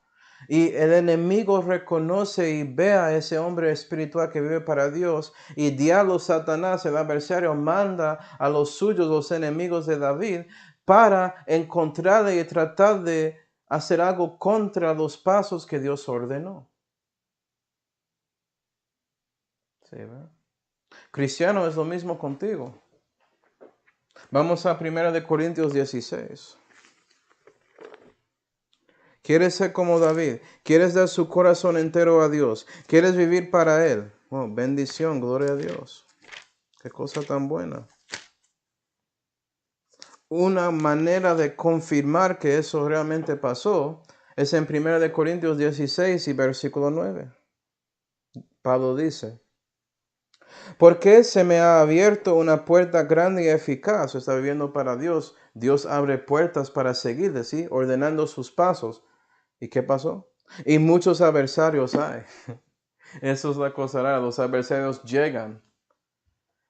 Y el enemigo reconoce y ve a ese hombre espiritual que vive para Dios. Y diablo, Satanás, el adversario, manda a los suyos, los enemigos de David, para encontrarle y tratar de hacer algo contra los pasos que Dios ordenó. Sí, ¿verdad? Cristiano, es lo mismo contigo. Vamos a 1 Corintios 16. ¿Quieres ser como David? ¿Quieres dar su corazón entero a Dios? ¿Quieres vivir para Él? Oh, bendición, gloria a Dios. Qué cosa tan buena. Una manera de confirmar que eso realmente pasó es en 1 Corintios 16 y versículo 9. Pablo dice: porque se me ha abierto una puerta grande y eficaz. Está viviendo para Dios. Dios abre puertas para seguirle, ¿sí? Ordenando sus pasos. ¿Y qué pasó? Y muchos adversarios hay. Eso es la cosa rara. Los adversarios llegan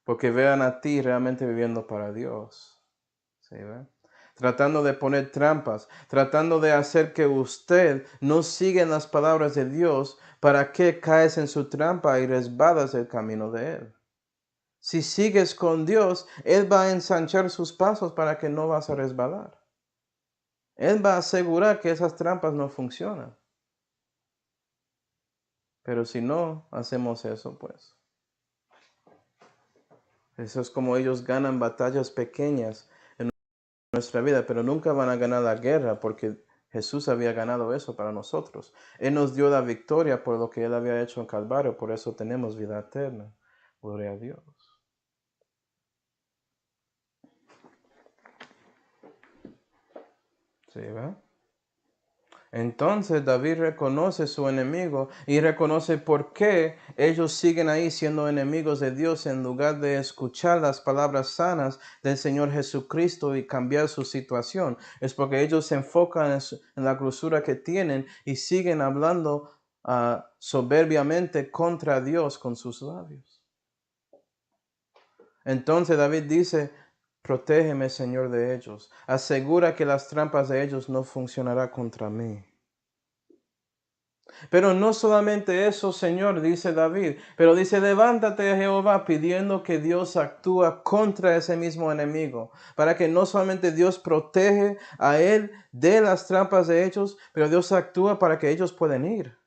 porque vean a ti realmente viviendo para Dios. ¿Sí, ve? tratando de poner trampas, tratando de hacer que usted no siga las palabras de Dios, ¿para qué caes en su trampa y resbalas el camino de Él? Si sigues con Dios, Él va a ensanchar sus pasos para que no vas a resbalar. Él va a asegurar que esas trampas no funcionan. Pero si no hacemos eso, pues. Eso es como ellos ganan batallas pequeñas en nuestra vida, pero nunca van a ganar la guerra porque Jesús había ganado eso para nosotros. Él nos dio la victoria por lo que Él había hecho en Calvario, por eso tenemos vida eterna. Gloria a Dios. ¿Sí, va? Entonces David reconoce su enemigo y reconoce por qué ellos siguen ahí siendo enemigos de Dios en lugar de escuchar las palabras sanas del Señor Jesucristo y cambiar su situación. Es porque ellos se enfocan en la grosura que tienen y siguen hablando soberbiamente contra Dios con sus labios. Entonces David dice, protégeme, Señor, de ellos. Asegura que las trampas de ellos no funcionarán contra mí. Pero no solamente eso, Señor, dice David, pero dice, levántate, Jehová, pidiendo que Dios actúa contra ese mismo enemigo, para que no solamente Dios protege a él de las trampas de ellos, pero Dios actúa para que ellos puedan ir.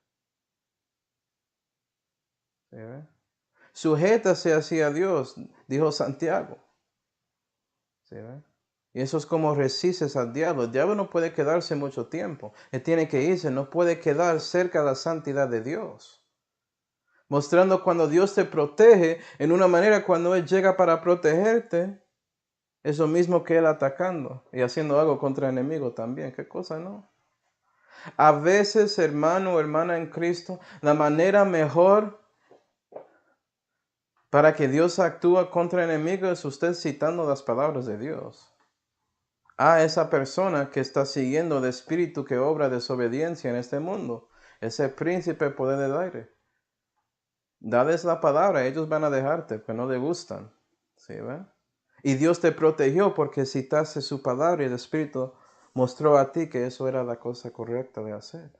¿Sí? Sujétase así a Dios, dijo Santiago. ¿Sí? Y eso es como resistes al diablo. El diablo no puede quedarse mucho tiempo. Él tiene que irse, no puede quedar cerca de la santidad de Dios. Mostrando cuando Dios te protege en una manera, cuando Él llega para protegerte, es lo mismo que Él atacando y haciendo algo contra el enemigo también. ¿Qué cosa, no? A veces, hermano o hermana en Cristo, la manera mejor para que Dios actúe contra el enemigo es usted citando las palabras de Dios. A esa persona que está siguiendo el espíritu que obra desobediencia en este mundo, ese príncipe poder del aire. Dales la palabra, ellos van a dejarte, pero no le gustan. ¿Sí, ve? Y Dios te protegió porque citaste su palabra y el Espíritu mostró a ti que eso era la cosa correcta de hacer.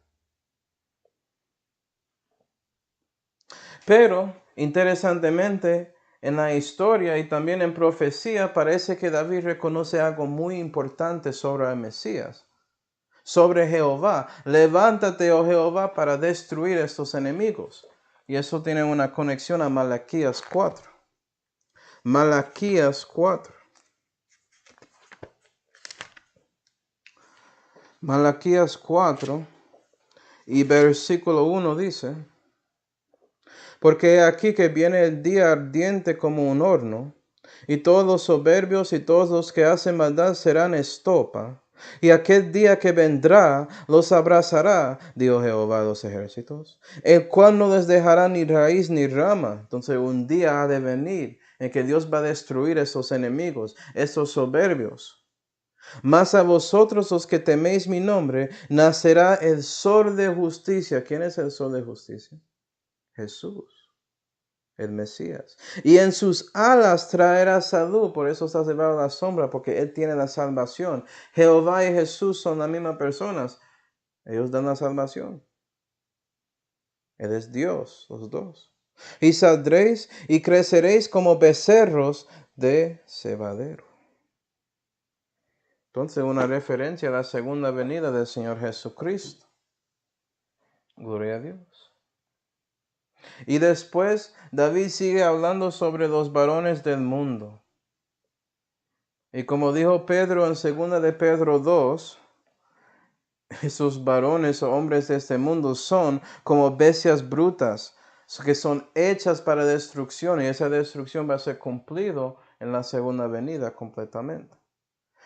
Pero, interesantemente, en la historia y también en profecía, parece que David reconoce algo muy importante sobre el Mesías. Sobre Jehová. Levántate, oh Jehová, para destruir estos enemigos. Y eso tiene una conexión a Malaquías 4. Malaquías 4. Malaquías 4 y versículo 1 dice, porque aquí que viene el día ardiente como un horno, y todos los soberbios y todos los que hacen maldad serán estopa, y aquel día que vendrá los abrazará, dijo Jehová de los ejércitos, el cual no les dejará ni raíz ni rama. Entonces un día ha de venir en que Dios va a destruir esos enemigos, esos soberbios. Mas a vosotros los que teméis mi nombre, nacerá el sol de justicia. ¿Quién es el sol de justicia? Jesús, el Mesías. Y en sus alas traerá salud. Por eso está debajo de la sombra, porque Él tiene la salvación. Jehová y Jesús son las mismas personas. Ellos dan la salvación. Él es Dios, los dos. Y saldréis y creceréis como becerros de cebadero. Entonces, una referencia a la segunda venida del Señor Jesucristo. Gloria a Dios. Y después David sigue hablando sobre los varones del mundo. Y como dijo Pedro en 2 de Pedro 2, esos varones o hombres de este mundo son como bestias brutas, que son hechas para destrucción, y esa destrucción va a ser cumplido en la segunda venida completamente.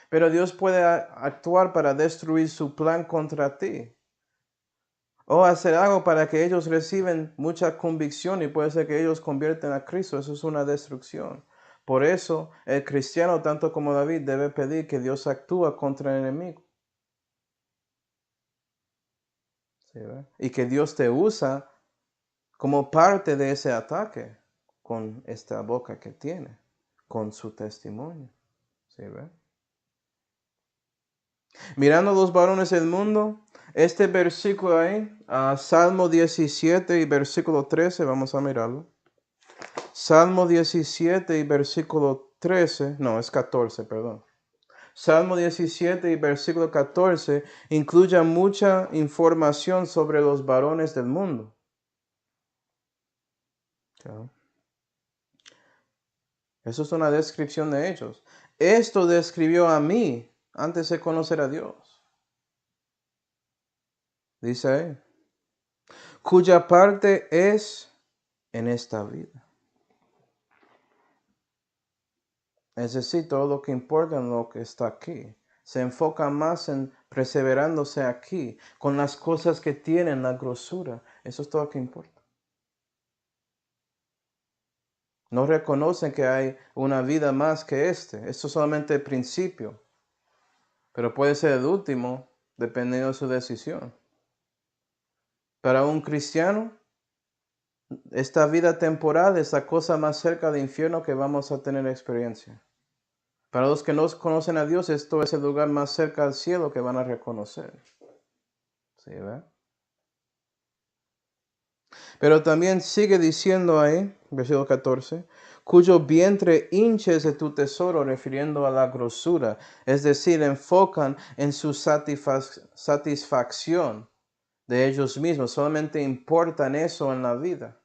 Pero Dios puede actuar para destruir su plan contra ti. O hacer algo para que ellos reciban mucha convicción y puede ser que ellos convierten a Cristo. Eso es una destrucción. Por eso el cristiano, tanto como David, debe pedir que Dios actúe contra el enemigo. ¿Sí, y que Dios te usa como parte de ese ataque con esta boca que tiene, con su testimonio. ¿Sí, ve? Mirando los varones del mundo, este versículo ahí, Salmo 17 y versículo 13, vamos a mirarlo. Salmo 17 y versículo 13, no, es 14, perdón. Salmo 17 y versículo 14 incluye mucha información sobre los varones del mundo. Okay. Eso es una descripción de ellos. Esto describió a mí antes de conocer a Dios. Dice ahí, cuya parte es en esta vida. Es decir, todo lo que importa en lo que está aquí. Se enfoca más en perseverándose aquí, con las cosas que tienen la grosura. Eso es todo lo que importa. No reconocen que hay una vida más que este. Esto es solamente el principio. Pero puede ser el último, dependiendo de su decisión. Para un cristiano, esta vida temporal es la cosa más cerca del infierno que vamos a tener experiencia. Para los que no conocen a Dios, esto es el lugar más cerca al cielo que van a reconocer. ¿Sí, ve? Pero también sigue diciendo ahí, versículo 14, cuyo vientre hinches de tu tesoro, refiriendo a la grosura. Es decir, enfocan en su satisfacción de ellos mismos. Solamente importan eso en la vida.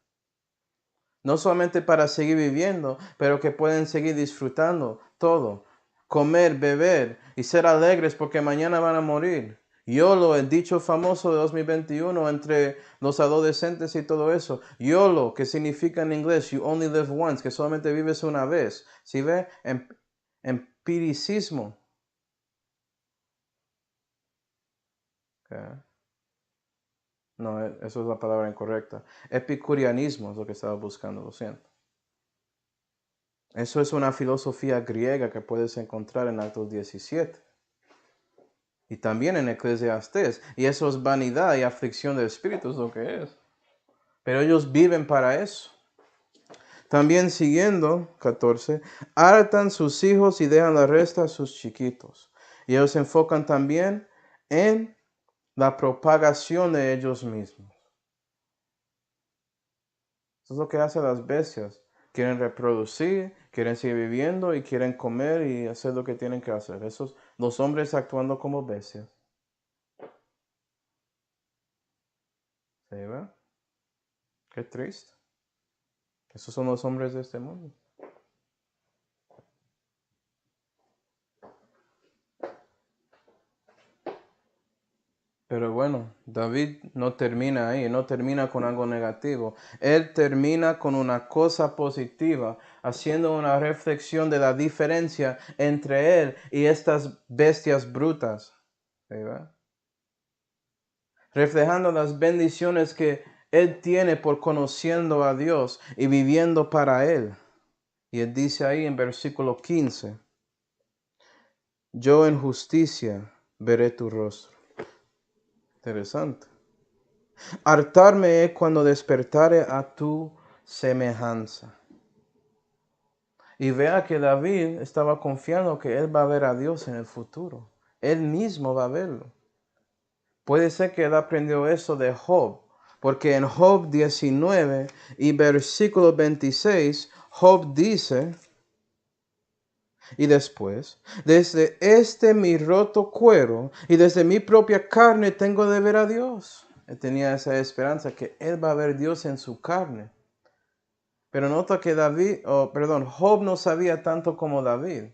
No solamente para seguir viviendo, pero que pueden seguir disfrutando todo. Comer, beber y ser alegres porque mañana van a morir. YOLO, el dicho famoso de 2021 entre los adolescentes y todo eso. YOLO, que significa en inglés, you only live once, que solamente vives una vez. ¿Sí ve? Empiricismo. Okay. No, eso es la palabra incorrecta. Epicurianismo es lo que estaba buscando, lo siento. Eso es una filosofía griega que puedes encontrar en Actos 17. Y también en Eclesiastés. Y eso es vanidad y aflicción del espíritu, es lo que es. Pero ellos viven para eso. También siguiendo, 14, hartan sus hijos y dejan la resta a sus chiquitos. Y ellos se enfocan también en la propagación de ellos mismos. Eso es lo que hacen las bestias. Quieren reproducir, quieren seguir viviendo y quieren comer y hacer lo que tienen que hacer. Esos, los hombres actuando como bestias. ¿Sí, ve? Qué triste. Esos son los hombres de este mundo. Pero bueno, David no termina ahí, no termina con algo negativo. Él termina con una cosa positiva, haciendo una reflexión de la diferencia entre él y estas bestias brutas. ¿Sí, ve? Reflejando las bendiciones que él tiene por conociendo a Dios y viviendo para él. Y él dice ahí en versículo 15, yo en justicia veré tu rostro. Interesante. Hartarme es cuando despertare a tu semejanza. Y vea que David estaba confiando que él va a ver a Dios en el futuro. Él mismo va a verlo. Puede ser que él aprendió eso de Job, porque en Job 19 y versículo 26, Job dice, y después, desde este mi roto cuero y desde mi propia carne tengo de ver a Dios. Él tenía esa esperanza que él va a ver a Dios en su carne. Pero nota que Job no sabía tanto como David.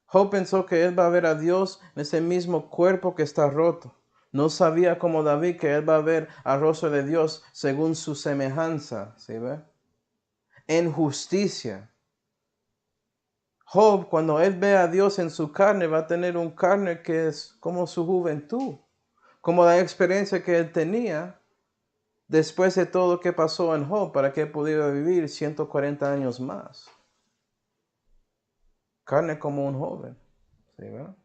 Job pensó que él va a ver a Dios en ese mismo cuerpo que está roto. No sabía como David que él va a ver al rostro de Dios según su semejanza. ¿Sí ve? En justicia. Job, cuando él ve a Dios en su carne, va a tener un carne que es como su juventud, como la experiencia que él tenía después de todo lo que pasó en Job, para que él pudiera vivir 140 años más. Carne como un joven. ¿Sí, verdad?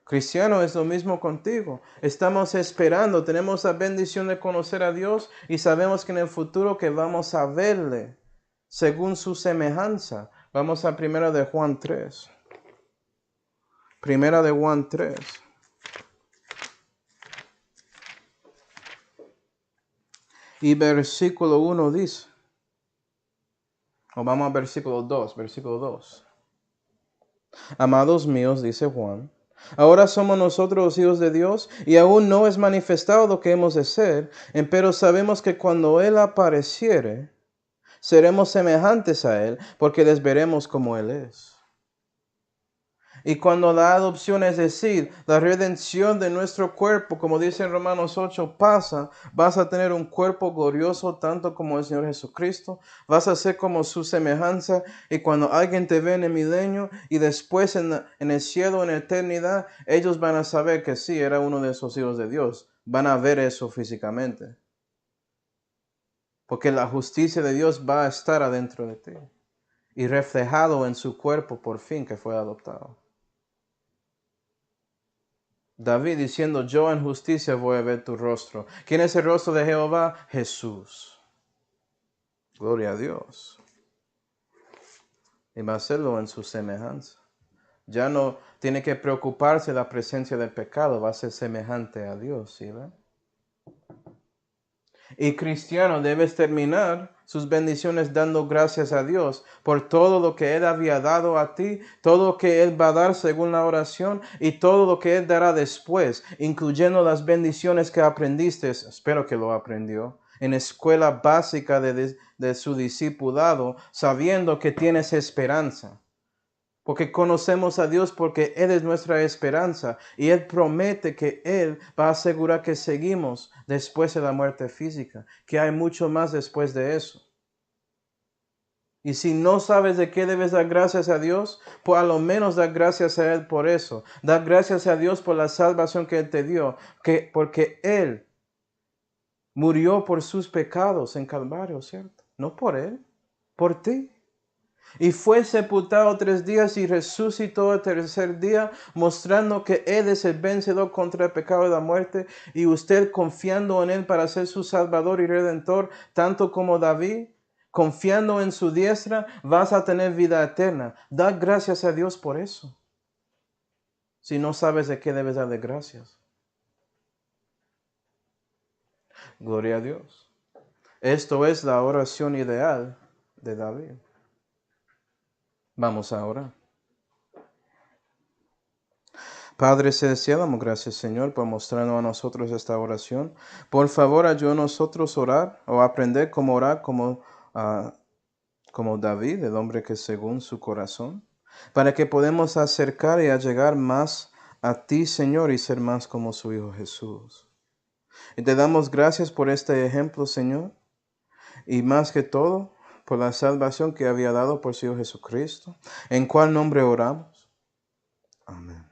Cristiano, es lo mismo contigo. Estamos esperando, tenemos la bendición de conocer a Dios y sabemos que en el futuro que vamos a verle según su semejanza. Vamos a 1 de Juan 3. Primera de Juan 3. Y versículo 1 dice, o vamos a versículo 2. Amados míos, dice Juan, ahora somos nosotros los hijos de Dios, y aún no es manifestado lo que hemos de ser, pero sabemos que cuando Él apareciere, seremos semejantes a Él, porque les veremos como Él es. Y cuando la adopción, es decir, la redención de nuestro cuerpo, como dice en Romanos 8, pasa, vas a tener un cuerpo glorioso tanto como el Señor Jesucristo, vas a ser como su semejanza, y cuando alguien te ve en el milenio y después en el cielo, en la eternidad, ellos van a saber que sí, era uno de esos hijos de Dios, van a ver eso físicamente. Porque la justicia de Dios va a estar adentro de ti y reflejado en su cuerpo por fin que fue adoptado. David diciendo, yo en justicia voy a ver tu rostro. ¿Quién es el rostro de Jehová? Jesús. Gloria a Dios. Y va a hacerlo en su semejanza. Ya no tiene que preocuparse de la presencia del pecado, va a ser semejante a Dios, ¿sí ven? Y cristiano, debes terminar sus bendiciones dando gracias a Dios por todo lo que Él había dado a ti, todo lo que Él va a dar según la oración y todo lo que Él dará después, incluyendo las bendiciones que aprendiste, espero que lo aprendió, en escuela básica de su discipulado, sabiendo que tienes esperanza. Porque conocemos a Dios porque Él es nuestra esperanza y Él promete que Él va a asegurar que seguimos después de la muerte física, que hay mucho más después de eso. Y si no sabes de qué debes dar gracias a Dios, pues a lo menos dar gracias a Él por eso. Dar gracias a Dios por la salvación que Él te dio, porque Él murió por sus pecados en Calvario, ¿cierto? No por Él, por ti. Y fue sepultado 3 días y resucitó el tercer día, mostrando que Él es el vencedor contra el pecado y la muerte, y usted confiando en Él para ser su Salvador y Redentor, tanto como David, confiando en su diestra, vas a tener vida eterna. Da gracias a Dios por eso. Si no sabes de qué debes darle gracias. Gloria a Dios. Esto es la oración ideal de David. Vamos a orar. Padre celestial, damos gracias, Señor, por mostrarnos a nosotros esta oración. Por favor, ayúdanos a nosotros a orar o aprender cómo orar como David, el hombre que según su corazón, para que podamos acercar y allegar más a ti, Señor, y ser más como su Hijo Jesús. Y te damos gracias por este ejemplo, Señor, y más que todo, por la salvación que había dado por su Hijo Jesucristo. ¿En cuál nombre oramos? Amén.